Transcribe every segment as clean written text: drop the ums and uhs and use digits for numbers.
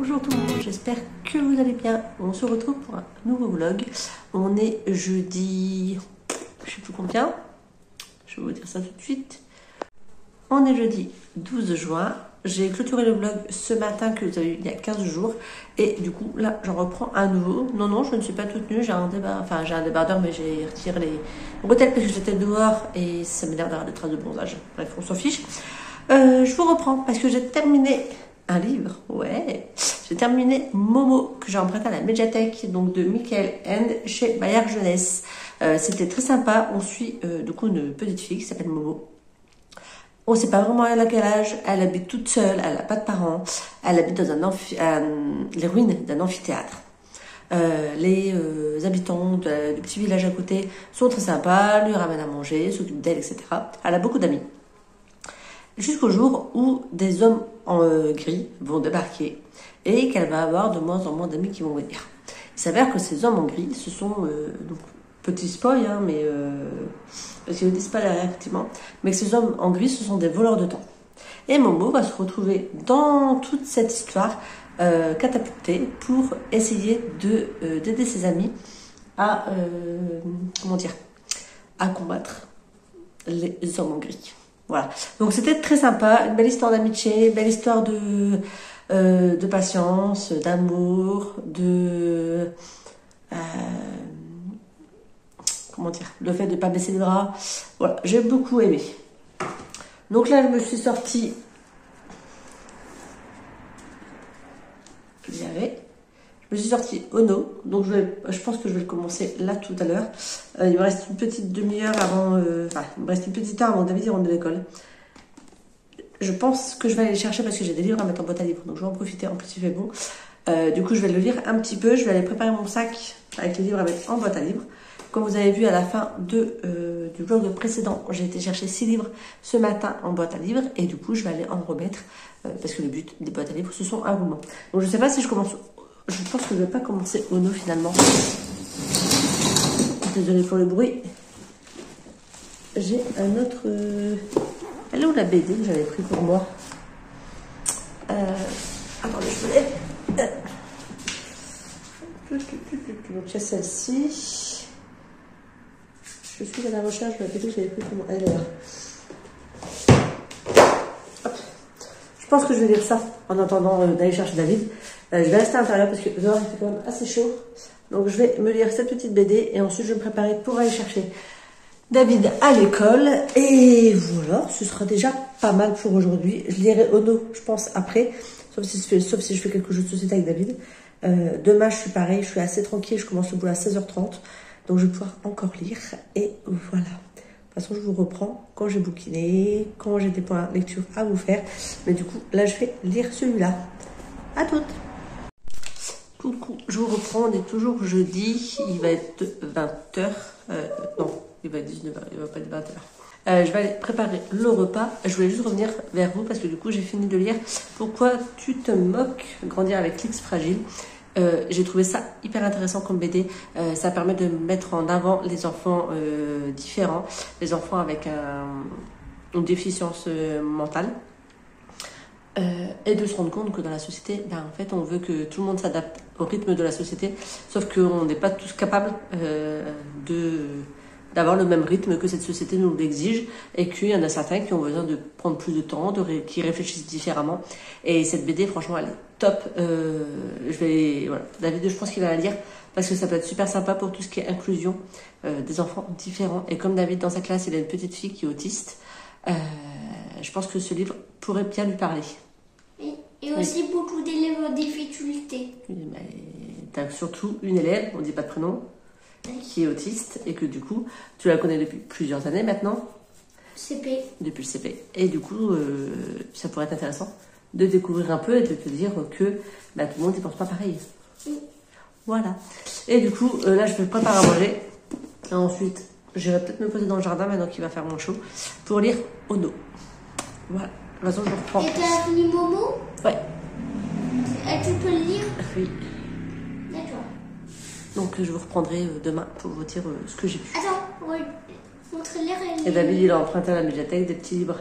Bonjour tout le monde, j'espère que vous allez bien. On se retrouve pour un nouveau vlog. On est jeudi, je sais plus combien, je vais vous dire ça tout de suite. On est jeudi 12 juin. J'ai clôturé le vlog ce matin que vous avez eu il y a 15 jours. Et du coup, là, j'en reprends un nouveau. Non, je ne suis pas toute nue. J'ai un débardeur, mais j'ai retiré les bretelles parce que j'étais dehors et ça m'énerve d'avoir des traces de bronzage. Bref, on s'en fiche. Je vous reprends parce que j'ai terminé un livre. Ouais, j'ai terminé Momo que j'ai emprunté à la médiathèque donc de Michael Ende chez Bayard Jeunesse. C'était très sympa. On suit du coup une petite fille qui s'appelle Momo. On ne sait pas vraiment elle à quel âge. Elle habite toute seule. Elle n'a pas de parents. Elle habite dans les ruines d'un amphithéâtre. Les habitants du petit village à côté sont très sympas, lui ramènent à manger, s'occupent d'elle, etc. Elle a beaucoup d'amis. Jusqu'au jour où des hommes en gris vont débarquer et qu'elle va avoir de moins en moins d'amis qui vont venir. Il s'avère que ces hommes en gris, ce sont, donc, petit spoil, hein, mais parce qu'ils ne disent pas derrière, effectivement, mais que ces hommes en gris, ce sont des voleurs de temps. Et Momo va se retrouver dans toute cette histoire catapultée pour essayer d'aider ses amis à, à combattre les hommes en gris. Voilà, donc c'était très sympa, une belle histoire d'amitié, belle histoire de patience, d'amour, le fait de ne pas baisser les bras. Voilà, j'ai beaucoup aimé. Donc là, je me suis sortie. Je me suis sortie Ono, donc je pense que je vais le commencer là tout à l'heure. Il me reste une petite demi-heure avant, il me reste une petite heure avant que David rentre de l'école. Je pense que je vais aller les chercher parce que j'ai des livres à mettre en boîte à livres, donc je vais en profiter, en plus il fait bon. Du coup, je vais le lire un petit peu, je vais aller préparer mon sac avec les livres à mettre en boîte à livres. Comme vous avez vu à la fin du vlog précédent, j'ai été chercher 6 livres ce matin en boîte à livres et du coup, je vais aller en remettre parce que le but des boîtes à livres, ce sont un roulement. Donc, je ne sais pas si je commence. Je pense que je ne vais pas commencer Ono finalement. Désolée pour le bruit. J'ai un autre. Elle est où la BD que j'avais pris pour moi? Attendez, je me lève. Donc, il y a celle-ci. Je suis à la recherche de la BD que j'avais pris pour moi. Elle est là. Hop. Je pense que je vais lire ça en attendant d'aller chercher David. Je vais rester à l'intérieur parce que dehors il fait quand même assez chaud. Donc je vais me lire cette petite BD et ensuite je vais me préparer pour aller chercher David à l'école. Et voilà, ce sera déjà pas mal pour aujourd'hui. Je lirai Ono, je pense, après. Sauf si je fais quelque chose de société avec David. Demain je suis pareil, je suis assez tranquille. Je commence le boulot à 16h30. Donc je vais pouvoir encore lire. Et voilà. De toute façon, je vous reprends quand j'ai bouquiné, quand j'ai des points lecture à vous faire. Mais du coup, là je vais lire celui-là. À toutes! Coucou, je vous reprends, on est toujours jeudi, il va être 20h, non, il va être 19h, il va pas être 20h. Je vais aller préparer le repas, je voulais juste revenir vers vous parce que du coup j'ai fini de lire Pourquoi tu te moques, grandir avec l'X fragile. J'ai trouvé ça hyper intéressant comme BD, ça permet de mettre en avant les enfants différents, les enfants avec une déficience mentale. Et de se rendre compte que dans la société, en fait, on veut que tout le monde s'adapte au rythme de la société, sauf qu'on n'est pas tous capables d'avoir le même rythme que cette société nous l'exige, et qu'il y en a certains qui ont besoin de prendre plus de temps, qui réfléchissent différemment. Et cette BD, franchement, elle est top. Voilà. David, je pense qu'il va la lire parce que ça peut être super sympa pour tout ce qui est inclusion des enfants différents. Et comme David, dans sa classe, il a une petite fille qui est autiste, je pense que ce livre pourrait bien lui parler. Et aussi beaucoup d'élèves en difficulté. Tu as surtout une élève, on ne dit pas de prénom, qui est autiste et que du coup, tu la connais depuis plusieurs années maintenant. CP. Depuis le CP. Et du coup, ça pourrait être intéressant de découvrir un peu et de te dire que tout le monde n'y pense pas pareil. Oui. Voilà. Et du coup, là, je vais préparer à manger. Et ensuite, j'irai peut-être me poser dans le jardin maintenant qu'il va faire mon chaud pour lire Ono. Voilà. De toute façon, je reprends. Et tu as fini Momo? Ouais. Et tu peux le lire? Oui. D'accord. Donc, je vous reprendrai demain pour vous dire ce que j'ai pu. Attends, montre-les. Et David, il a emprunté à la médiathèque des petits livres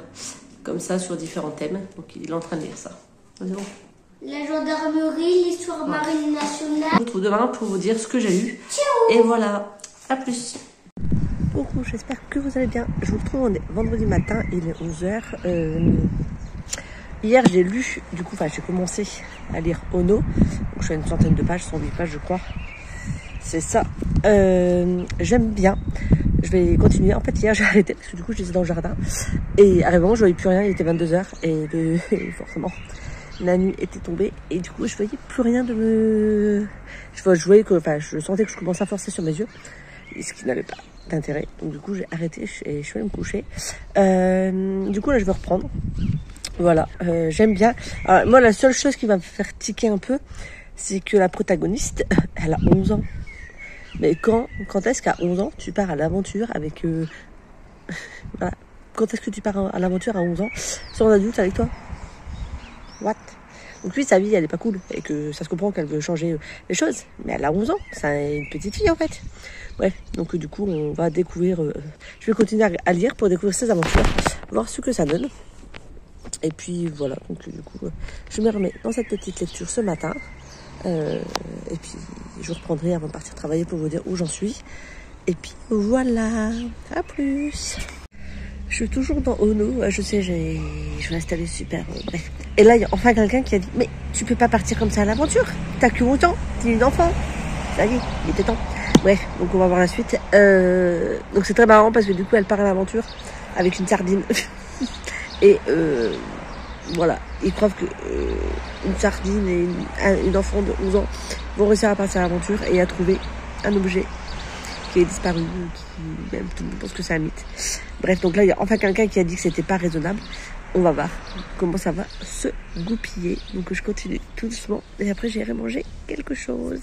comme ça sur différents thèmes. Donc, il est en train de lire ça. C'est bon. la gendarmerie, l'histoire marine nationale. Je vous retrouve demain pour vous dire ce que j'ai lu. Et voilà, à plus. Coucou, j'espère que vous allez bien. Je vous retrouve, on est vendredi matin, il est 11h. Hier j'ai lu, du coup, j'ai commencé à lire Ono. Donc, je suis à une centaine de pages, 108 pages je crois. C'est ça. J'aime bien. Je vais continuer. En fait, hier j'ai arrêté parce que du coup j'étais dans le jardin. Et arrivant, je voyais plus rien, il était 22h. Et forcément, la nuit était tombée. Et du coup, je voyais plus rien de me... Je voyais que, je sentais que je commençais à forcer sur mes yeux. Ce qui n'avait pas d'intérêt. Donc du coup, j'ai arrêté et je suis allée me coucher. Du coup, là, je vais reprendre. Voilà, j'aime bien. Alors, moi, la seule chose qui va me faire tiquer un peu, c'est que la protagoniste, elle a 11 ans. Mais quand est-ce qu'à 11 ans, tu pars à l'aventure avec... voilà. Quand est-ce que tu pars à l'aventure à 11 ans sans adulte avec toi? What? Donc lui, sa vie, elle est pas cool. Et que ça se comprend qu'elle veut changer les choses. Mais elle a 11 ans. C'est une petite fille, en fait. Bref, donc du coup, on va découvrir... je vais continuer à lire pour découvrir ses aventures. Voir ce que ça donne. Et puis, voilà. Donc du coup, je me remets dans cette petite lecture ce matin. Et puis, je reprendrai avant de partir travailler pour vous dire où j'en suis. Et puis, voilà. À plus. Je suis toujours dans Ono. Je sais, je vais installer super. Bref. Et là, il y a enfin quelqu'un qui a dit, mais tu peux pas partir comme ça à l'aventure. T'as que autant. T'es une enfant. Ça y est, il était temps. Bref, donc on va voir la suite. Donc c'est très marrant parce que du coup, elle part à l'aventure avec une sardine. Et voilà, ils croient que une sardine et une enfant de 11 ans vont réussir à passer à l'aventure et à trouver un objet qui est disparu, qui même tout le monde pense que c'est un mythe. Bref, donc là, il y a enfin quelqu'un qui a dit que c'était pas raisonnable. On va voir comment ça va se goupiller. Donc je continue tout doucement et après j'irai manger quelque chose.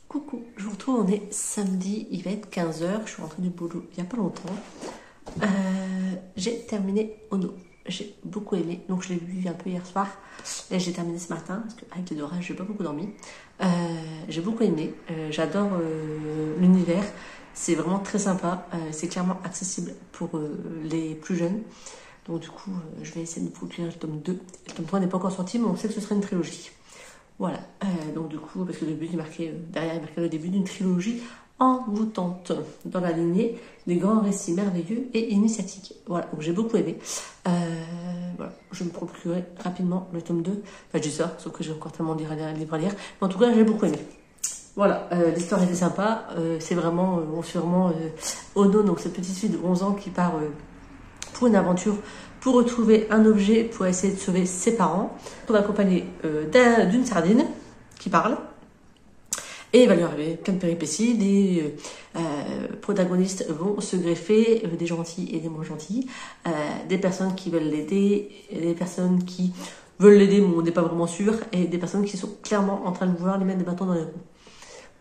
Coucou, je vous retrouve, on est samedi, il va être 15h, je suis rentrée du boulot il n'y a pas longtemps. J'ai terminé Ono. J'ai beaucoup aimé, donc je l'ai vu un peu hier soir. Et j'ai terminé ce matin, parce qu'avec les orages, j'ai pas beaucoup dormi. J'ai beaucoup aimé, j'adore l'univers, c'est vraiment très sympa, c'est clairement accessible pour les plus jeunes. Donc du coup, je vais essayer de vous lire le tome 2. Le tome 3 n'est pas encore sorti, mais on sait que ce sera une trilogie. Voilà, donc du coup, parce que le début, derrière, il marqué le début d'une trilogie envoûtante dans la lignée des grands récits merveilleux et initiatiques. Voilà, donc j'ai beaucoup aimé. Voilà, je me procurerai rapidement le tome 2. Enfin, je dis ça, sauf que j'ai encore tellement de livres à lire. Mais en tout cas, j'ai beaucoup aimé. Voilà, l'histoire était sympa. C'est vraiment, on suit vraiment Ono, donc cette petite fille de 11 ans qui part pour une aventure, pour retrouver un objet, pour essayer de sauver ses parents. On va accompagner d'une sardine qui parle. Et il va lui arriver plein de péripéties, des protagonistes vont se greffer, des gentils et des moins gentils, des personnes qui veulent l'aider, des personnes qui veulent l'aider mais on n'est pas vraiment sûr, et des personnes qui sont clairement en train de vouloir lui mettre des bâtons dans les roues.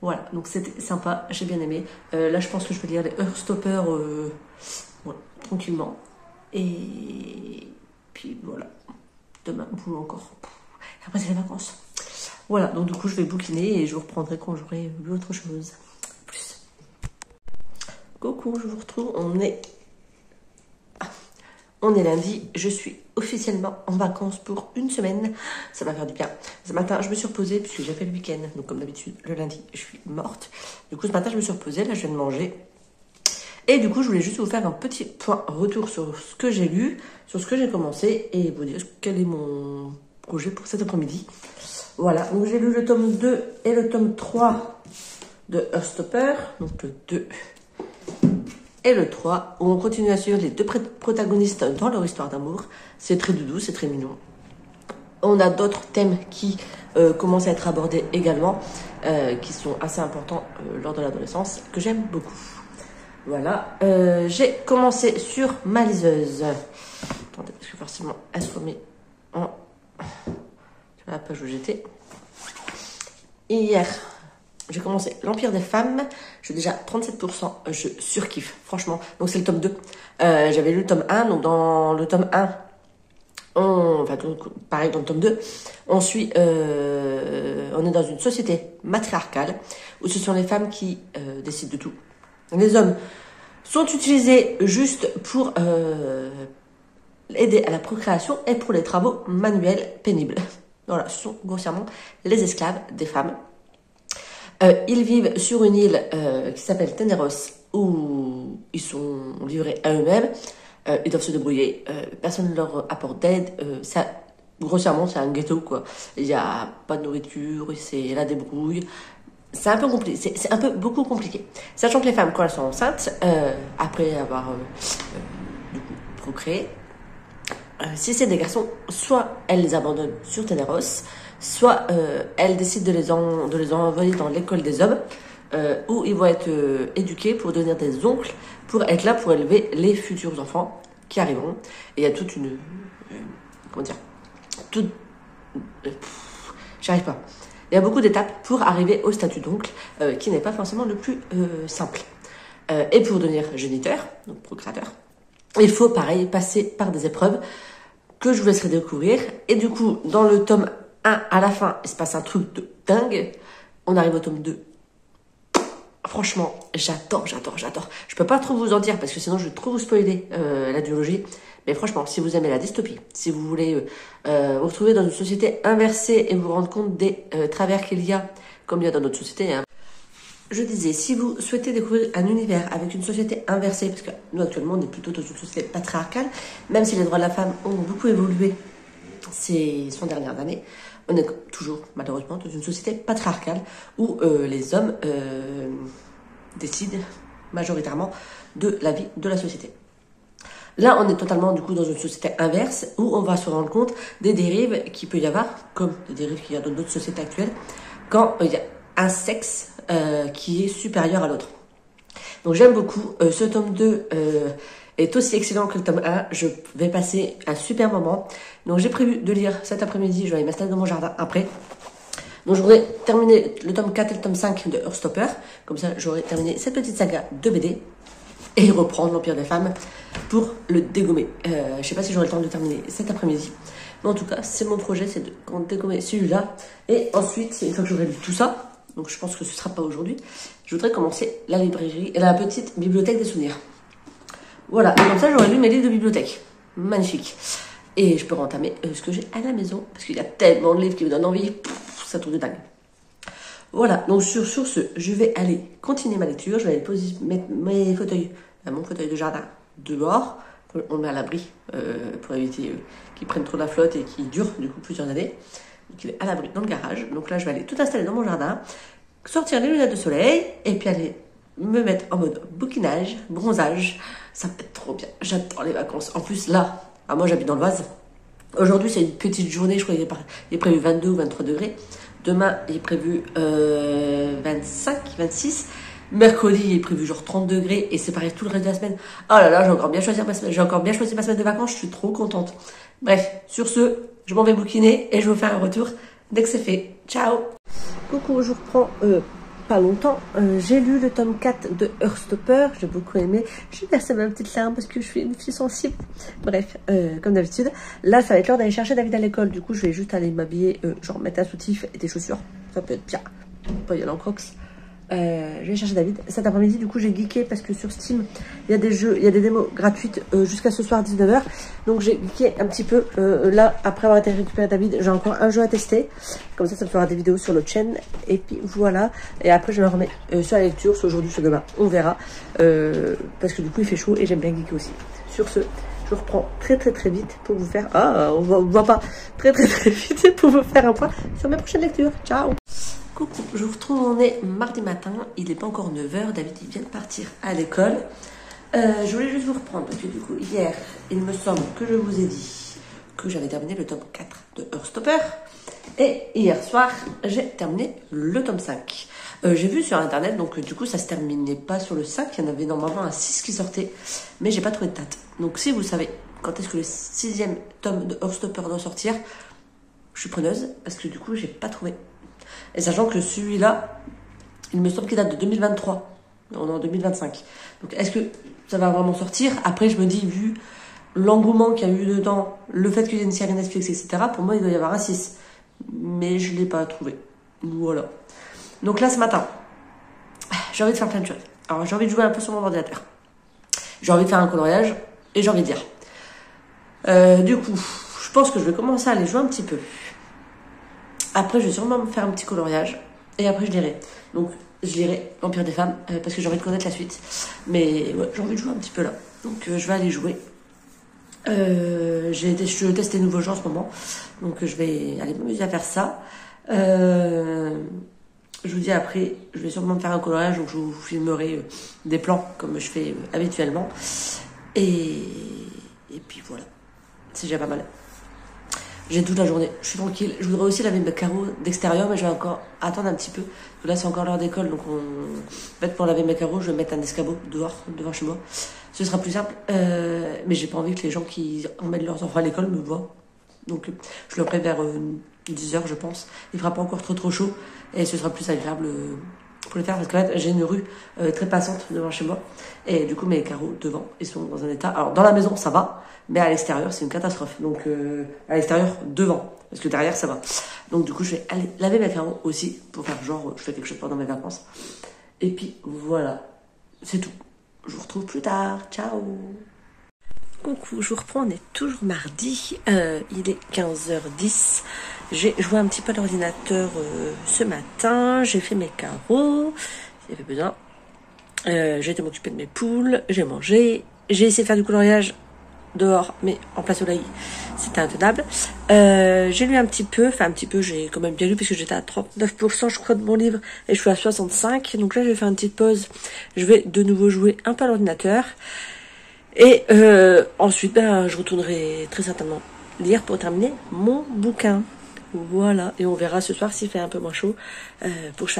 Voilà, donc c'était sympa, j'ai bien aimé. Là je pense que je vais lire les Heartstopper voilà, tranquillement. Et puis voilà, demain boulot encore. Après c'est les vacances. Voilà, donc du coup je vais bouquiner et je vous reprendrai quand j'aurai lu autre chose. Plus. Coucou, je vous retrouve, on est lundi, je suis officiellement en vacances pour une semaine, ça va faire du bien. Ce matin je me suis reposée puisque j'ai fait le week-end, donc comme d'habitude le lundi je suis morte. Du coup ce matin je me suis reposée, là je viens de manger. Et du coup je voulais juste vous faire un petit point retour sur ce que j'ai lu, sur ce que j'ai commencé et vous dire quel est mon projet pour cet après-midi. Voilà, donc j'ai lu le tome 2 et le tome 3 de Heartstopper, donc le 2 et le 3, où on continue à suivre les deux protagonistes dans leur histoire d'amour. C'est très doudou, c'est très mignon. On a d'autres thèmes qui commencent à être abordés également, qui sont assez importants lors de l'adolescence, que j'aime beaucoup. Voilà, j'ai commencé sur ma liseuse. Attendez, parce que forcément, elle se remet en... la page où j'étais. Hier, j'ai commencé l'Empire des femmes. J'ai déjà 37%. Je surkiffe, franchement. Donc, c'est le tome 2. J'avais lu le tome 1. Donc, dans le tome 1, pareil, dans le tome 2, on suit... on est dans une société matriarcale où ce sont les femmes qui décident de tout. Les hommes sont utilisés juste pour aider à la procréation et pour les travaux manuels pénibles. Voilà, ce sont grossièrement les esclaves des femmes. Ils vivent sur une île qui s'appelle Teneros, où ils sont livrés à eux-mêmes. Ils doivent se débrouiller. Personne ne leur apporte d'aide. Grossièrement, c'est un ghetto, quoi. Il n'y a pas de nourriture, c'est la débrouille. C'est un peu compliqué. C'est un peu beaucoup compliqué. Sachant que les femmes, quand elles sont enceintes, après avoir du coup procréé, si c'est des garçons, soit elles les abandonnent sur Teneros, soit elles décident de les envoyer dans l'école des hommes, où ils vont être éduqués pour devenir des oncles, pour être là pour élever les futurs enfants qui arriveront. Et il y a toute une... comment dire, j'arrive pas. Il y a beaucoup d'étapes pour arriver au statut d'oncle, qui n'est pas forcément le plus simple. Et pour devenir géniteur, donc procréateur, il faut pareil passer par des épreuves que je vous laisserai découvrir. Et du coup, dans le tome 1, à la fin, il se passe un truc de dingue. On arrive au tome 2. Franchement, j'adore. Je peux pas trop vous en dire parce que sinon je vais trop vous spoiler la duologie. Mais franchement, si vous aimez la dystopie, si vous voulez vous retrouver dans une société inversée et vous rendre compte des travers qu'il y a, comme il y a dans notre société, hein. Je disais, si vous souhaitez découvrir un univers avec une société inversée, parce que nous actuellement on est plutôt dans une société patriarcale, même si les droits de la femme ont beaucoup évolué ces 100 dernières années, on est toujours malheureusement dans une société patriarcale où les hommes décident majoritairement de la vie de la société. Là, on est totalement du coup dans une société inverse où on va se rendre compte des dérives qu'il peut y avoir, comme des dérives qu'il y a dans notre société actuelle, quand il y a un sexe qui est supérieur à l'autre. Donc j'aime beaucoup. Ce tome 2 est aussi excellent que le tome 1. Je vais passer un super moment. Donc j'ai prévu de lire cet après-midi. Je vais aller m'installer dans mon jardin après. Donc j'aurai terminé le tome 4 et le tome 5 de Heartstopper. Comme ça, j'aurai terminé cette petite saga de BD. Et reprendre l'Empire des femmes pour le dégommer. Je sais pas si j'aurai le temps de terminer cet après-midi. Mais en tout cas, c'est mon projet, c'est de dégommer celui-là. Et ensuite, une fois que j'aurai lu tout ça, donc je pense que ce ne sera pas aujourd'hui, je voudrais commencer la librairie, la petite bibliothèque des souvenirs. Voilà, et comme ça j'aurai lu mes livres de bibliothèque. Magnifique. Et je peux rentamer ce que j'ai à la maison, parce qu'il y a tellement de livres qui me donnent envie, ça tourne de dingue. Voilà, donc sur ce, je vais aller continuer ma lecture, je vais aller mettre mon fauteuil de jardin dehors, on le met à l'abri pour éviter qu'il prenne trop de la flotte et qu'il dure du coup plusieurs années. Donc il est à l'abri dans le garage. Donc là, je vais aller tout installer dans mon jardin, sortir les lunettes de soleil et puis aller me mettre en mode bouquinage, bronzage. Ça va être trop bien. J'adore les vacances. En plus, là, moi j'habite dans l'Oise. Aujourd'hui, c'est une petite journée. Je crois qu'il est prévu 22 ou 23 degrés. Demain, il est prévu 25, 26. Mercredi, il est prévu genre 30 degrés. Et c'est pareil tout le reste de la semaine. Oh là là, j'ai encore bien choisi ma semaine de vacances. Je suis trop contente. Bref, sur ce, je m'en vais bouquiner et je vous fais un retour dès que c'est fait. Ciao! Coucou, je reprends pas longtemps. J'ai lu le tome 4 de Heartstopper. J'ai beaucoup aimé. J'ai versé ma petite larme parce que je suis une fille sensible. Bref, comme d'habitude. Là, ça va être l'heure d'aller chercher David à l'école. Du coup, je vais juste aller m'habiller, genre mettre un soutif et des chaussures. Ça peut être bien. Pas y aller en crocs. Je vais chercher David. Cet après-midi, du coup, j'ai geeké parce que sur Steam, il y a des jeux, il y a des démos gratuites jusqu'à ce soir 19h. Donc, j'ai geeké un petit peu. Là, après avoir été récupéré David, j'ai encore un jeu à tester. Comme ça me fera des vidéos sur l'autre chaîne. Et puis, voilà. Et après, je me remets sur la lecture, soit aujourd'hui, soit demain. On verra. Parce que du coup, il fait chaud et j'aime bien geeker aussi. Sur ce, je reprends très vite pour vous faire... Ah, on voit pas. Très vite pour vous faire un point sur mes prochaines lectures. Ciao! Coucou, je vous retrouve, on est mardi matin, il n'est pas encore 9h, David il vient de partir à l'école. Je voulais juste vous reprendre parce que du coup hier, il me semble que je vous ai dit que j'avais terminé le tome 4 de Heartstopper. Et hier soir, j'ai terminé le tome 5. J'ai vu sur internet, donc du coup ça se terminait pas sur le 5, il y en avait normalement un 6 qui sortait, mais j'ai pas trouvé de date. Donc si vous savez quand est-ce que le 6e tome de Heartstopper doit sortir, je suis preneuse parce que du coup j'ai pas trouvé. Et sachant que celui-là, il me semble qu'il date de 2023. On est en 2025. Donc, est-ce que ça va vraiment sortir? Après, je me dis, vu l'engouement qu'il y a eu dedans, le fait qu'il y ait une série Netflix, etc., pour moi, il doit y avoir un 6. Mais je ne l'ai pas trouvé. Voilà. Donc là, ce matin, j'ai envie de faire plein de choses. Alors, j'ai envie de jouer un peu sur mon ordinateur. J'ai envie de faire un coloriage. Et j'ai envie de dire. Du coup, je pense que je vais commencer à aller jouer un petit peu. Après, je vais sûrement me faire un petit coloriage. Et après, je lirai. Donc, je lirai L'Empire des Femmes parce que j'ai envie de connaître la suite. Mais ouais, j'ai envie de jouer un petit peu là. Donc, je vais aller jouer. Je teste des nouveaux jeux en ce moment. Donc, je vais aller m'amuser à faire ça. Je vous dis après, je vais sûrement me faire un coloriage. Donc, je vous filmerai des plans comme je fais habituellement. Et puis voilà. C'est déjà pas mal. J'ai toute la journée, je suis tranquille. Je voudrais aussi laver mes carreaux d'extérieur, mais je vais encore attendre un petit peu. Là, c'est encore l'heure d'école, donc en fait, pour laver mes carreaux, je vais mettre un escabeau devant chez moi. Ce sera plus simple, mais j'ai pas envie que les gens qui emmènent leurs enfants à l'école me voient. Donc, je le ferai vers 10h, je pense. Il fera pas encore trop chaud, et ce sera plus agréable pour le faire, parce qu'en fait, j'ai une rue très passante devant chez moi, et du coup, mes carreaux devant, ils sont dans un état. Alors, dans la maison, ça va. Mais à l'extérieur, c'est une catastrophe. Donc, à l'extérieur, devant. Parce que derrière, ça va. Donc, du coup, je vais aller laver mes carreaux aussi. Pour faire genre, je fais quelque chose pendant mes vacances. Et puis, voilà. C'est tout. Je vous retrouve plus tard. Ciao. Coucou, je vous reprends. On est toujours mardi. Il est 15h10. J'ai joué un petit peu à l'ordinateur ce matin. J'ai fait mes carreaux. Il y avait besoin. J'ai été m'occuper de mes poules. J'ai mangé. J'ai essayé de faire du coloriage dehors, mais en plein soleil, c'était intenable. J'ai lu un petit peu, j'ai quand même bien lu, puisque j'étais à 39%, je crois, de mon livre, et je suis à 65%. Donc là, je vais faire une petite pause. Je vais de nouveau jouer un peu à l'ordinateur. Et ensuite, je retournerai très certainement lire pour terminer mon bouquin. Voilà, et on verra ce soir s'il fait un peu moins chaud pour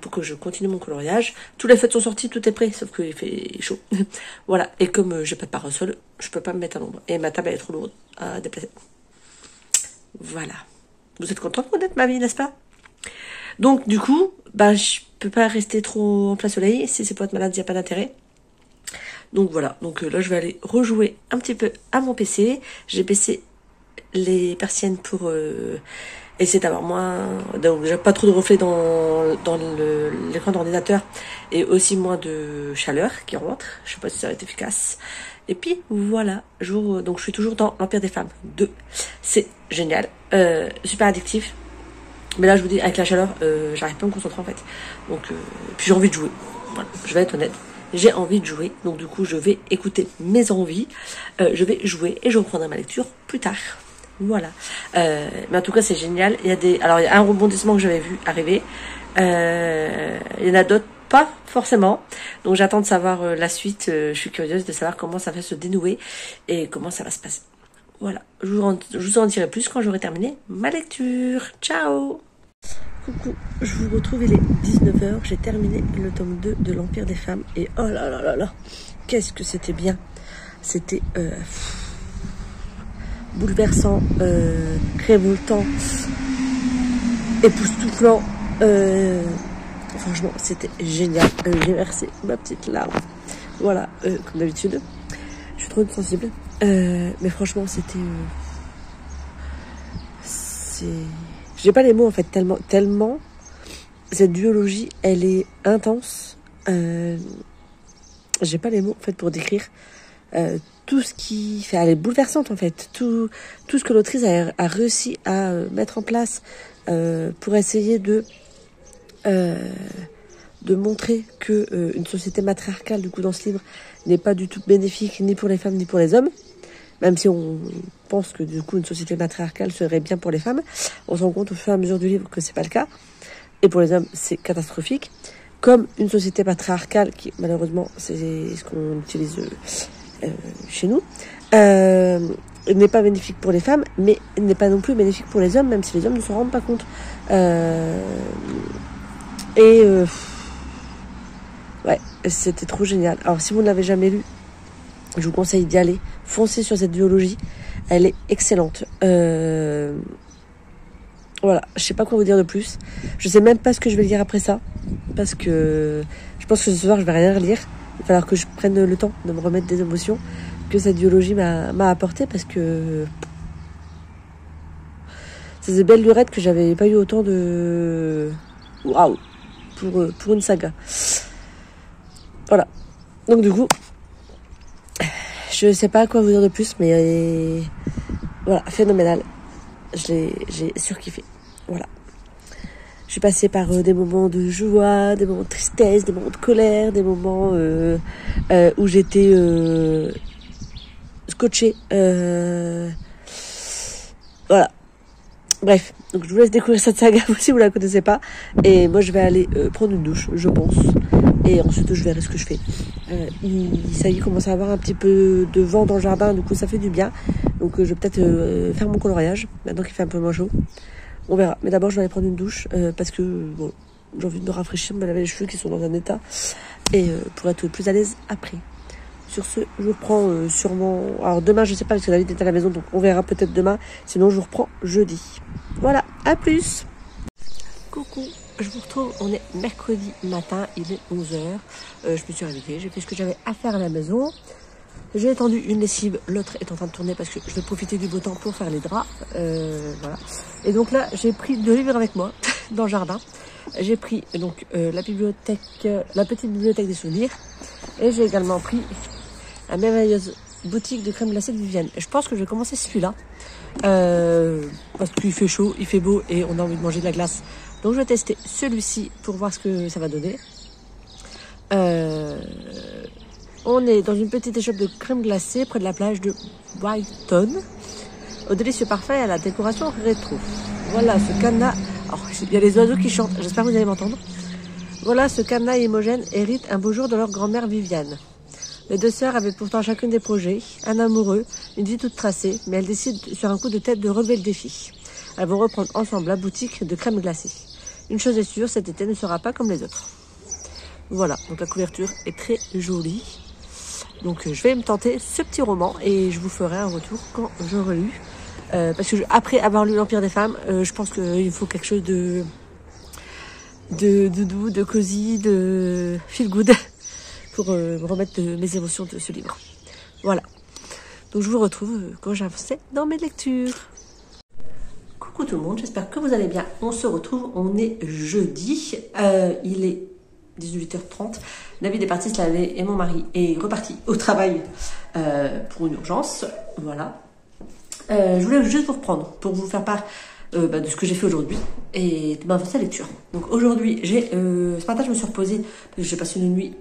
que je continue mon coloriage. Tous les fêtes sont sortis, tout est prêt, sauf qu'il fait chaud. Voilà, et comme j'ai pas de parasol, je peux pas me mettre à l'ombre. Et ma table elle est trop lourde à déplacer. Voilà. Vous êtes contents de connaître ma vie, n'est-ce pas? Donc du coup, je peux pas rester trop en plein soleil. Si c'est pour être malade, il n'y a pas d'intérêt. Donc voilà, donc là je vais aller rejouer un petit peu à mon PC. J'ai baissé les persiennes pour essayer d'avoir donc déjà pas trop de reflets dans l'écran d'ordinateur, et aussi moins de chaleur qui rentre. Je sais pas si ça va être efficace. Et puis voilà, donc je suis toujours dans l'Empire des Femmes 2. C'est génial, super addictif. Mais là je vous dis, avec la chaleur, j'arrive pas à me concentrer en fait. Donc puis j'ai envie de jouer. Voilà, je vais être honnête. J'ai envie de jouer, donc du coup je vais écouter mes envies, je vais jouer et je reprendrai ma lecture plus tard. Voilà. Mais en tout cas c'est génial. Il y a un rebondissement que j'avais vu arriver. Il y en a d'autres pas forcément. Donc j'attends de savoir la suite. Je suis curieuse de savoir comment ça va se dénouer et comment ça va se passer. Voilà. Je vous en dirai plus quand j'aurai terminé ma lecture. Ciao. Coucou, je vous retrouve, il est 19h, j'ai terminé le tome 2 de l'Empire des Femmes, et oh là là là là, qu'est-ce que c'était bien. C'était bouleversant, révoltant, époustouflant, franchement c'était génial. J'ai versé ma petite larme, voilà, comme d'habitude, je suis trop sensible, mais franchement c'était j'ai pas les mots en fait, tellement cette duologie elle est intense. J'ai pas les mots en fait pour décrire tout ce qui fait. Elle est bouleversante en fait, tout ce que l'autrice a réussi à mettre en place pour essayer de montrer que une société matriarcale du coup dans ce livre n'est pas du tout bénéfique ni pour les femmes ni pour les hommes. Même si on pense que du coup une société matriarcale serait bien pour les femmes, on se rend compte au fur et à mesure du livre que c'est pas le cas. Et pour les hommes, c'est catastrophique. Comme une société patriarcale qui, malheureusement, c'est ce qu'on utilise chez nous, n'est pas bénéfique pour les femmes, mais n'est pas non plus bénéfique pour les hommes, même si les hommes ne s'en rendent pas compte. Ouais, c'était trop génial. Alors, si vous ne l'avez jamais lu, je vous conseille d'y aller. Foncez sur cette duologie. Elle est excellente. Voilà, je sais pas quoi vous dire de plus. Je sais même pas ce que je vais lire après ça. Parce que je pense que ce soir, je vais rien relire. Il va falloir que je prenne le temps de me remettre des émotions que cette duologie m'a apporté. Parce que c'est des belles lurettes que j'avais pas eu autant de... Waouh, pour une saga. Voilà. Donc du coup... Je sais pas quoi vous dire de plus, mais Voilà, phénoménal. J'ai surkiffé. Voilà. Je suis passée par des moments de joie, des moments de tristesse, des moments de colère, des moments où j'étais scotchée. Voilà. Bref, donc je vous laisse découvrir cette saga si vous la connaissez pas. Et moi je vais aller prendre une douche, je pense. Et ensuite je verrai ce que je fais. Ça y est, il commence à avoir un petit peu de vent dans le jardin, du coup ça fait du bien. Donc je vais peut-être faire mon coloriage, maintenant qu'il fait un peu moins chaud. On verra. Mais d'abord je vais aller prendre une douche parce que bon, j'ai envie de me rafraîchir, me laver les cheveux qui sont dans un état. Et pour être plus à l'aise après. Sur ce, je vous reprends sûrement... Alors demain, je sais pas, parce que David est à la maison, donc on verra peut-être demain. Sinon, je vous reprends jeudi. Voilà, à plus. Coucou, je vous retrouve, on est mercredi matin, il est 11h. Je me suis réveillée, j'ai fait ce que j'avais à faire à la maison. J'ai étendu une lessive, l'autre est en train de tourner parce que je vais profiter du beau temps pour faire les draps. Voilà. Et donc là, j'ai pris 2 livres avec moi dans le jardin. J'ai pris donc la petite bibliothèque des souvenirs. Et j'ai également pris la merveilleuse boutique de crème glacée de Viviane. Et je pense que je vais commencer celui-là. Parce qu'il fait chaud, il fait beau et on a envie de manger de la glace. Donc je vais tester celui-ci pour voir ce que ça va donner. On est dans une petite échoppe de crème glacée près de la plage de Brighton. Au délicieux parfum et à la décoration rétro. Voilà ce cadenas. Alors, il y a les oiseaux qui chantent, j'espère que vous allez m'entendre. Voilà ce cadenas homogène hérite un beau jour de leur grand-mère Viviane. Les 2 sœurs avaient pourtant chacune des projets, un amoureux, une vie toute tracée, mais elles décident sur un coup de tête de relever le défi. Elles vont reprendre ensemble la boutique de crème glacée. Une chose est sûre, cet été ne sera pas comme les autres. Voilà, donc la couverture est très jolie. Donc je vais me tenter ce petit roman et je vous ferai un retour quand j'aurai lu. Parce que après avoir lu L'Empire des femmes, je pense qu'il faut quelque chose de doux, de cosy, de feel good pour me remettre de mes émotions de ce livre. Voilà. Donc je vous retrouve quand j'avance dans mes lectures. Coucou tout le monde, j'espère que vous allez bien. On se retrouve, on est jeudi. Il est 18h30. David est parti se laver et mon mari est reparti au travail pour une urgence. Voilà. Je voulais juste vous reprendre pour vous faire part de ce que j'ai fait aujourd'hui et de m'avancer la lecture. Donc aujourd'hui, ce matin je me suis reposée parce que j'ai passé une nuit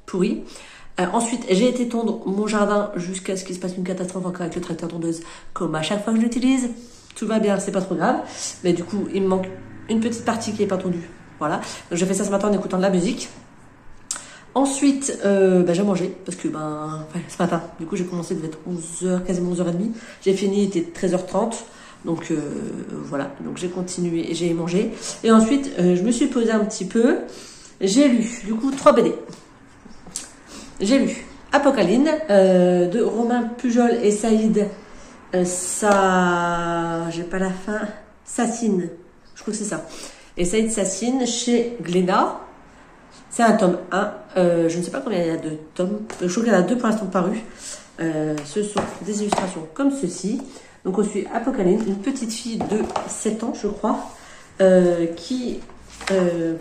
pourrie. Ensuite, j'ai été tondre mon jardin jusqu'à ce qu'il se passe une catastrophe encore avec le tracteur tondeuse, comme à chaque fois que je l'utilise. Tout va bien, c'est pas trop grave. Mais du coup, il me manque une petite partie qui est pas tondue. Voilà. Donc j'ai fait ça ce matin en écoutant de la musique. Ensuite, j'ai mangé parce que ce matin, du coup j'ai commencé, il devait être 11h, quasiment 11h30. J'ai fini, il était 13h30. Donc voilà, donc j'ai continué et j'ai mangé. Et ensuite, je me suis posée un petit peu. J'ai lu, du coup, 3 BD. J'ai lu Apocalypse de Romain Pujol et Saïd. J'ai pas la fin. Sassine, je crois que c'est ça. Et Saïd Sassine chez Glénat. C'est un tome 1. Je ne sais pas combien il y a de tomes. Je crois qu'il y en a 2 pour l'instant parus. Ce sont des illustrations comme ceci. Donc on suit Apocalypse, une petite fille de 7 ans, je crois, qui vit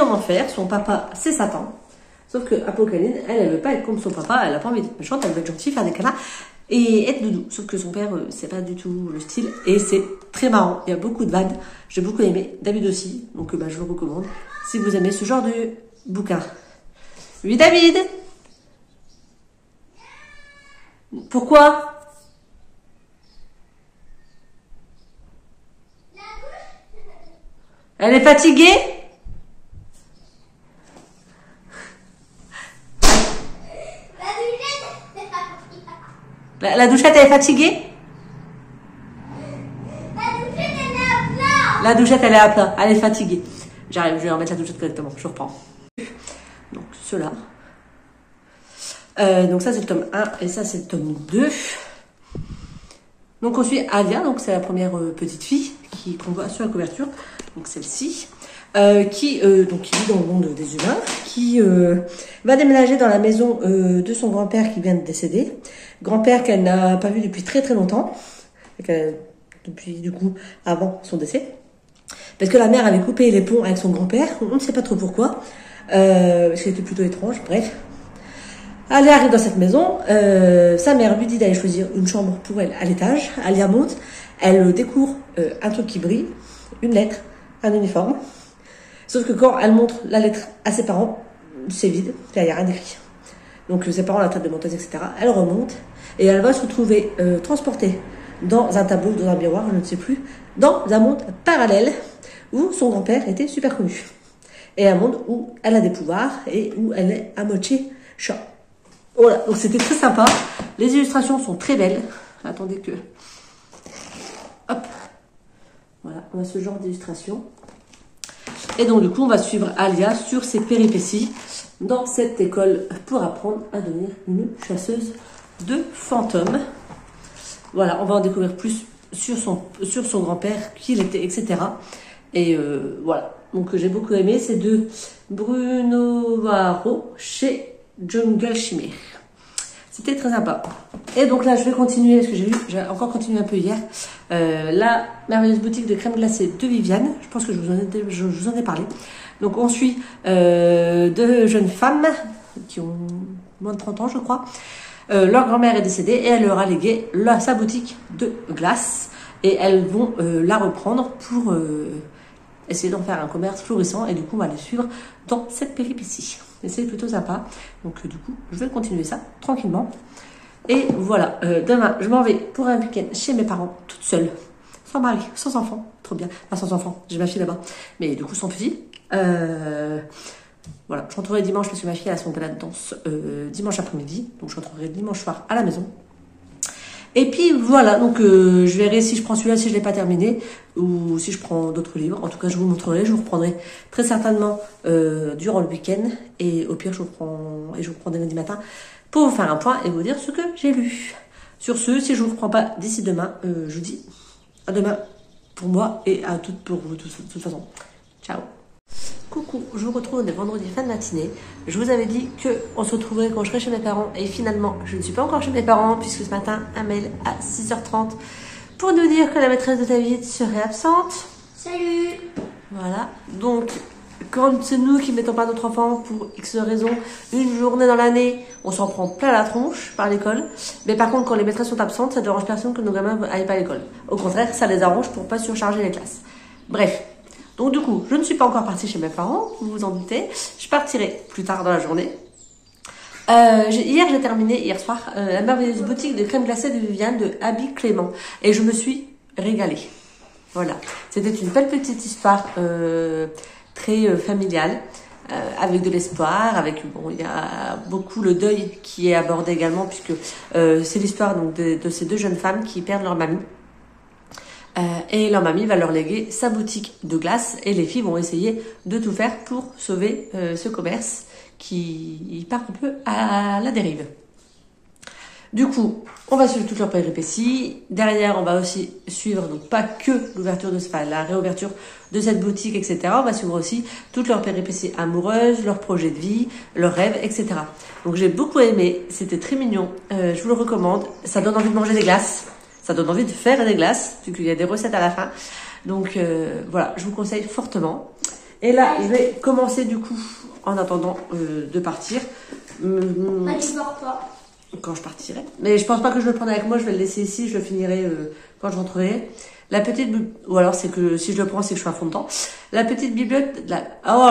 en enfer. Son papa, c'est Satan. Sauf que Apocalypse, elle veut pas être comme son papa. Elle a pas envie d'être méchante. Elle veut être gentille, faire des câlins et être doudou. Sauf que son père, c'est pas du tout le style. Et c'est très marrant. Il y a beaucoup de vannes. J'ai beaucoup aimé. David aussi. Donc je le recommande. Si vous aimez ce genre de bouquin. Oui, David? Pourquoi? Elle est fatiguée? La douchette, elle est fatiguée? La douchette, elle est à plat. Elle est fatiguée. J'arrive, je vais remettre la douchette correctement. Je reprends. Donc, ceux-là. Donc ça, c'est le tome 1 et ça, c'est le tome 2. Donc, on suit Alia. Donc, c'est la première petite fille qu'on voit sur la couverture. Donc, celle-ci. Qui vit dans le monde des humains. Qui va déménager dans la maison de son grand-père qui vient de décéder. Grand-père qu'elle n'a pas vu depuis très très longtemps. Depuis, du coup, avant son décès. Parce que la mère avait coupé les ponts avec son grand-père. On ne sait pas trop pourquoi. Parce qu'elle était plutôt étrange. Bref. Alia arrive dans cette maison, sa mère lui dit d'aller choisir une chambre pour elle à l'étage. Alia monte, elle découvre un truc qui brille, une lettre, un uniforme. Sauf que quand elle montre la lettre à ses parents, c'est vide, il n'y a rien écrit. Donc ses parents la traitent de menteuse, etc. Elle remonte et elle va se retrouver transportée dans un tableau, dans un miroir, je ne sais plus, dans un monde parallèle où son grand-père était super connu. Et un monde où elle a des pouvoirs et où elle est à moitié chat. Voilà, donc c'était très sympa. Les illustrations sont très belles. Attendez que... Hop. Voilà, on a ce genre d'illustration. Et donc du coup, on va suivre Alia sur ses péripéties dans cette école pour apprendre à devenir une chasseuse de fantômes. Voilà, on va en découvrir plus sur son grand-père, qui il était, etc. Et voilà, donc j'ai beaucoup aimé. C'est de Bruno Varro chez Jungle Chimère. C'était très sympa. Et donc là, je vais continuer, parce que j'ai encore continué un peu hier, la merveilleuse boutique de crème glacée de Viviane. Je pense que je vous en ai parlé. Donc on suit deux jeunes femmes qui ont moins de 30 ans, je crois. Leur grand-mère est décédée et elle leur a légué sa boutique de glace. Et elles vont la reprendre pour essayer d'en faire un commerce florissant. Et du coup, on va les suivre dans cette péripétie. Et c'est plutôt sympa. Donc du coup, je vais continuer ça tranquillement. Et voilà, demain, je m'en vais pour un week-end chez mes parents, toute seule. Sans mari, sans enfant. Trop bien. Enfin, sans enfant, j'ai ma fille là-bas. Mais du coup, sans petit. Voilà, je rentrerai dimanche parce que ma fille a son gala de danse dimanche après-midi. Donc je rentrerai dimanche soir à la maison. Et puis voilà, donc je verrai si je prends celui-là, si je ne l'ai pas terminé, ou si je prends d'autres livres. En tout cas, je vous montrerai, je vous reprendrai très certainement durant le week-end. Et au pire, je vous reprends dès lundi matin pour vous faire un point et vous dire ce que j'ai lu. Sur ce, si je ne vous reprends pas d'ici demain, je vous dis à demain pour moi et à toutes pour vous de toute façon. Ciao. Coucou, je vous retrouve le vendredi fin de matinée. Je vous avais dit qu'on se retrouverait quand je serai chez mes parents et finalement je ne suis pas encore chez mes parents puisque ce matin un mail à 6h30 pour nous dire que la maîtresse de David serait absente. Salut. Voilà, donc quand c'est nous qui mettons pas notre enfant pour X raisons, une journée dans l'année, on s'en prend plein la tronche par l'école. Mais par contre quand les maîtresses sont absentes, ça ne dérange personne que nos gamins n'aillent pas à l'école. Au contraire, ça les arrange pour pas surcharger les classes. Bref. Donc du coup, je ne suis pas encore partie chez mes parents, vous vous en doutez. Je partirai plus tard dans la journée. Hier soir, la merveilleuse boutique de crème glacée de Viviane de Abby Clément. Et je me suis régalée. Voilà. C'était une belle petite histoire très familiale, avec de l'espoir, il y a beaucoup le deuil qui est abordé également, puisque c'est l'histoire donc de ces deux jeunes femmes qui perdent leur mamie. Et leur mamie va leur léguer sa boutique de glace et les filles vont essayer de tout faire pour sauver ce commerce qui part un peu à la dérive. Du coup, on va suivre toutes leurs péripéties. Derrière, on va aussi suivre, donc pas que l'ouverture la réouverture de cette boutique, etc. On va suivre aussi toutes leurs péripéties amoureuses, leurs projets de vie, leurs rêves, etc. Donc j'ai beaucoup aimé, c'était très mignon. Je vous le recommande. Ça donne envie de manger des glaces. Ça donne envie de faire des glaces, vu qu'il y a des recettes à la fin. Donc voilà, je vous conseille fortement. Et là, je vais commencer du coup, en attendant de partir. Tu pars pas. Quand je partirai. Mais je pense pas que je le prendrai avec moi, je vais le laisser ici, je le finirai quand je rentrerai. La petite, ou alors c'est que si je le prends, c'est que je suis à fond de temps. La petite bibliothèque, oh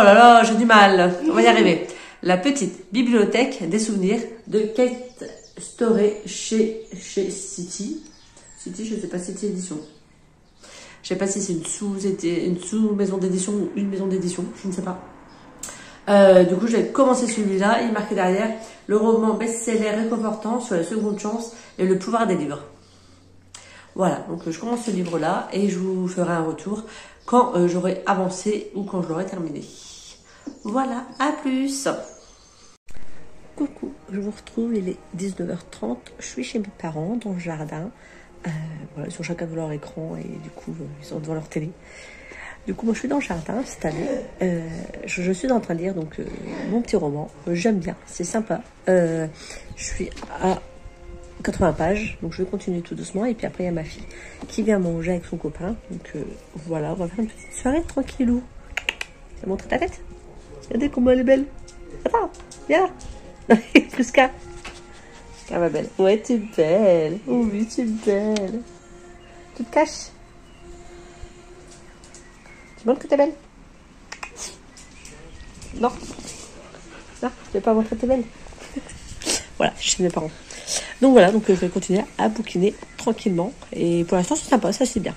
là là, j'ai du mal, on va y arriver. La petite bibliothèque des souvenirs de Kate Storey chez City. City, je sais pas, City Édition. Je sais pas si c'est une sous-maison d'édition ou une maison d'édition, je ne sais pas. Du coup, je vais commencer celui-là. Il est marqué derrière le roman best-seller réconfortant sur la seconde chance et le pouvoir des livres. Voilà, donc je commence ce livre-là et je vous ferai un retour quand j'aurai avancé ou quand je l'aurai terminé. Voilà, à plus. Coucou, je vous retrouve, il est 19h30. Je suis chez mes parents dans le jardin. Voilà, ils sont chacun devant leur écran et du coup, ils sont devant leur télé. Du coup, moi, je suis dans le jardin cette année. Je suis en train de lire donc mon petit roman. J'aime bien, c'est sympa. Je suis à 80 pages, donc je vais continuer tout doucement. Et puis après, il y a ma fille qui vient manger avec son copain. Donc voilà, on va faire une petite soirée tranquillou. Tu vas montrer ta tête? Regardez comment elle est belle. Attends, viens là. Prisca. Ah, ma belle. Ouais, tu es belle. Oh, oui, tu es belle. Tu te caches. Tu montres que tu es belle. Non. Non, tu ne vais pas montrer que tu es belle. Voilà, chez mes parents. Donc voilà, donc je vais continuer à bouquiner tranquillement. Et pour l'instant, c'est sympa, ça c'est bien.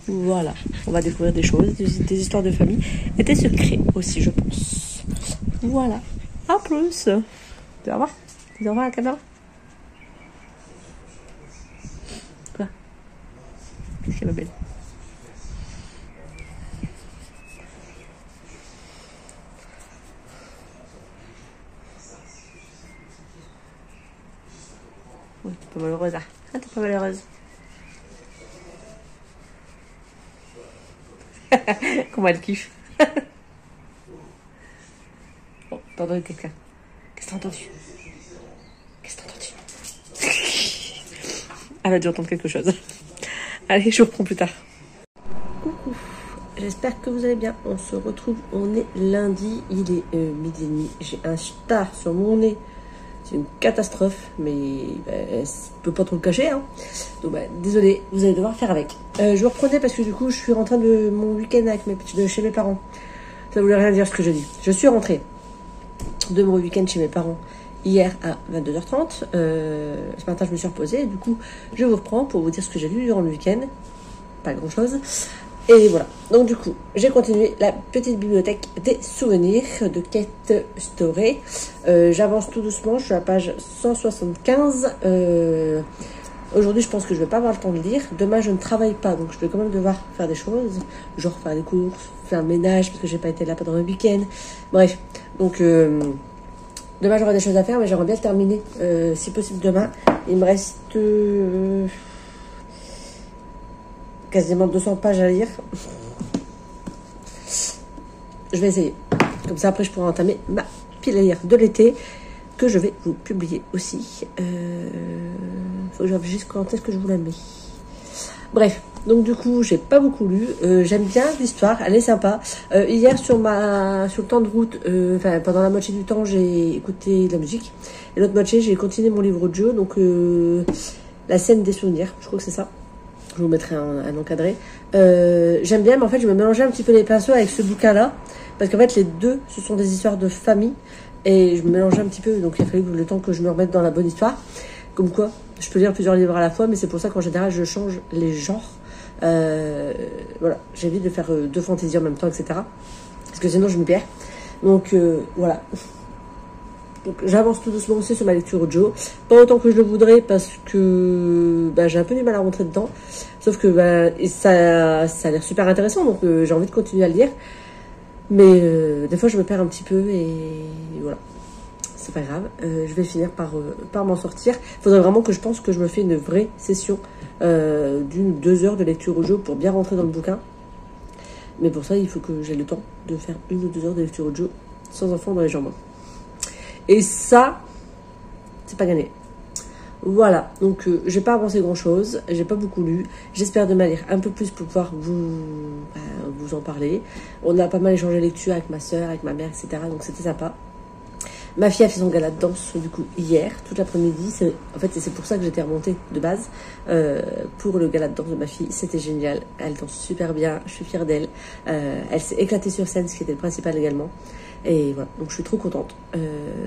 Voilà, on va découvrir des choses, des histoires de famille et des secrets aussi, je pense. Voilà, à plus. Tu vas voir? Tu vas voir la caméra? Quoi? Qu'est-ce qu'elle est belle? Oui, t'es pas malheureuse, hein? Ah, t'es pas malheureuse. Comment elle kiffe. Oh, t'as entendu quelqu'un? Qu'est-ce que t'as entendu? Qu'est-ce que t'as entendu? Elle a dû entendre quelque chose. Allez, je vous reprends plus tard. Coucou, j'espère que vous allez bien. On se retrouve, on est lundi, il est midi et demi. J'ai un star sur mon nez. C'est une catastrophe, mais je peux pas trop le cacher. Hein. Donc désolé, vous allez devoir faire avec. Je vous reprenais parce que du coup, je suis rentrée de mon week-end avec de chez mes parents. Ça voulait rien dire ce que je dis. Je suis rentrée de mon week-end chez mes parents hier à 22h30. Ce matin, je me suis reposée. Du coup, je vous reprends pour vous dire ce que j'ai lu durant le week-end. Pas grand-chose. Et voilà. Donc du coup, j'ai continué la petite bibliothèque des souvenirs de Kate Storey. J'avance tout doucement. Je suis à la page 175. Aujourd'hui, je pense que je vais pas avoir le temps de lire. Demain, je ne travaille pas, donc je vais quand même devoir faire des choses, genre faire des courses, faire le ménage parce que j'ai pas été là pendant le week-end. Bref, donc demain j'aurai des choses à faire, mais j'aimerais bien le terminer, si possible demain. Il me reste quasiment 200 pages à lire. Je vais essayer. Comme ça, après, je pourrai entamer ma pile à lire de l'été, que je vais vous publier aussi. Faut que je réfléchisse quand est-ce que je vous la mets. Bref, donc du coup, j'ai pas beaucoup lu. J'aime bien l'histoire, elle est sympa. Hier, sur le temps de route, pendant la moitié du temps, j'ai écouté de la musique. Et l'autre moitié, j'ai continué mon livre de jeu. Donc, la scène des souvenirs, je crois que c'est ça. Je vous mettrai un encadré. J'aime bien, mais en fait, je me mélangeais un petit peu les pinceaux avec ce bouquin-là. Parce qu'en fait, les deux, ce sont des histoires de famille. Et je me mélangeais un petit peu, donc il a fallu le temps que je me remette dans la bonne histoire. Comme quoi, je peux lire plusieurs livres à la fois, mais c'est pour ça qu'en général, je change les genres. Voilà, j'évite de faire deux fantaisies en même temps, etc. Parce que sinon, je me perds. Donc, voilà. Donc, j'avance tout doucement aussi sur ma lecture audio. Pas autant que je le voudrais, parce que j'ai un peu du mal à rentrer dedans. Sauf que ça a l'air super intéressant, donc j'ai envie de continuer à le lire. Mais des fois, je me perds un petit peu et voilà. C'est pas grave. Je vais finir par m'en sortir. Il faudrait vraiment que je pense que je me fais une vraie session d'une ou 2 heures de lecture audio pour bien rentrer dans le bouquin. Mais pour ça, il faut que j'ai le temps de faire 1 ou 2 heures de lecture audio sans enfant dans les jambes. Et ça, c'est pas gagné. Voilà, donc j'ai pas avancé grand chose, j'ai pas beaucoup lu. J'espère demain lire un peu plus pour pouvoir vous en parler. On a pas mal échangé lecture avec ma soeur, avec ma mère, etc. Donc c'était sympa. Ma fille a fait son gala de danse du coup hier, toute l'après-midi. En fait, c'est pour ça que j'étais remontée de base pour le gala de danse de ma fille. C'était génial, elle danse super bien, je suis fière d'elle. Elle s'est éclatée sur scène, ce qui était le principal également. Et voilà, donc je suis trop contente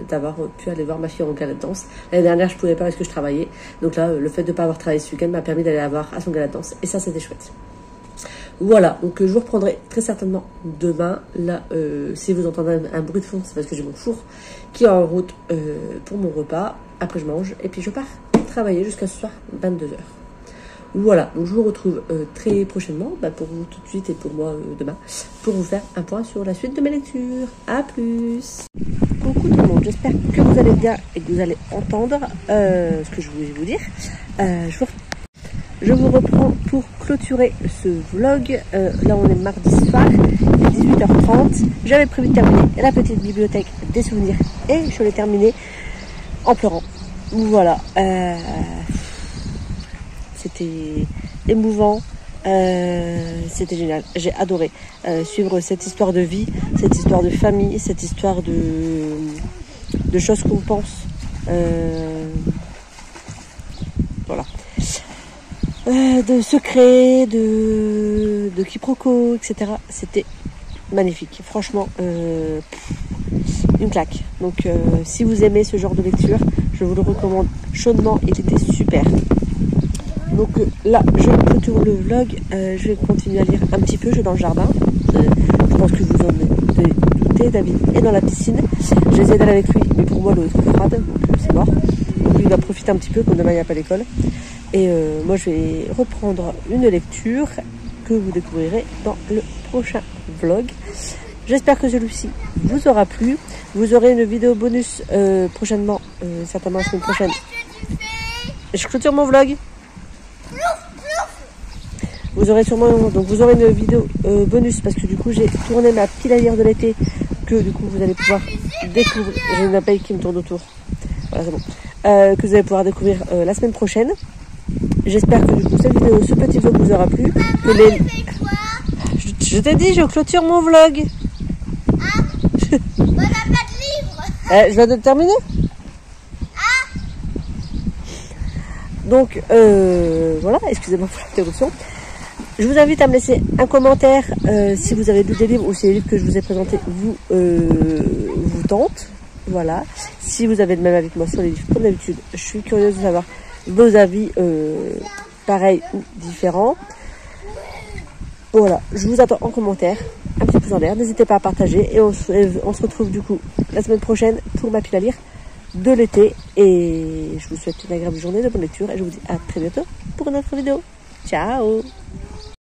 d'avoir pu aller voir ma fille en gala de danse. L'année dernière, je pouvais pas parce que je travaillais. Donc là, le fait de ne pas avoir travaillé ce week-end m'a permis d'aller la voir à son gala de danse. Et ça, c'était chouette. Voilà, donc je vous reprendrai très certainement demain. Là, si vous entendez un bruit de fond, c'est parce que j'ai mon four qui est en route pour mon repas. Après, je mange et puis je pars travailler jusqu'à ce soir, 22h. Voilà, donc je vous retrouve très prochainement, pour vous tout de suite et pour moi demain, pour vous faire un point sur la suite de mes lectures. A plus. Coucou tout le monde, j'espère que vous allez bien et que vous allez entendre ce que je voulais vous dire. Je vous reprends pour clôturer ce vlog. Là, on est mardi soir, il est 18h30. J'avais prévu de terminer la petite bibliothèque des souvenirs et je l'ai terminée en pleurant. Voilà. C'était émouvant, c'était génial. J'ai adoré suivre cette histoire de vie, cette histoire de famille, cette histoire de choses qu'on pense. Voilà. De secrets, de quiproquos, etc. C'était magnifique. Franchement, une claque. Donc, si vous aimez ce genre de lecture, je vous le recommande chaudement. Il était super. Donc là, je clôture le vlog. Je vais continuer à lire un petit peu. Je vais dans le jardin. Je pense que vous en avez douté. David est dans la piscine. J'essaie d'aller avec lui, mais pour moi, l'eau est trop froide. Donc c'est mort. Donc lui, il va profiter un petit peu, comme demain, il n'y a pas l'école. Et moi, je vais reprendre une lecture que vous découvrirez dans le prochain vlog. J'espère que celui-ci vous aura plu. Vous aurez une vidéo bonus prochainement, certainement la semaine prochaine. Je clôture mon vlog. Vous aurez sûrement, donc vous aurez une vidéo bonus parce que du coup j'ai tourné ma pile à lire de l'été que du coup vous allez pouvoir découvrir. J'ai une abeille qui me tourne autour. Voilà, c'est bon. Que vous allez pouvoir découvrir la semaine prochaine. J'espère que du coup cette vidéo, ce petit vlog vous aura plu. Que les... Je t'ai dit, je clôture mon vlog. Ah, on n'a pas de livre. Je viens de le terminer. Ah. Donc voilà, excusez-moi pour l'interruption. Je vous invite à me laisser un commentaire si vous avez lu des livres ou si les livres que je vous ai présentés vous tentent. Voilà. Si vous avez le même avis que moi sur les livres, comme d'habitude, je suis curieuse de savoir vos avis pareils ou différents. Voilà, je vous attends en commentaire, un petit pouce en l'air, n'hésitez pas à partager et on se retrouve du coup la semaine prochaine pour ma pile à lire de l'été et je vous souhaite une agréable journée de bonne lecture et je vous dis à très bientôt pour une autre vidéo. Ciao!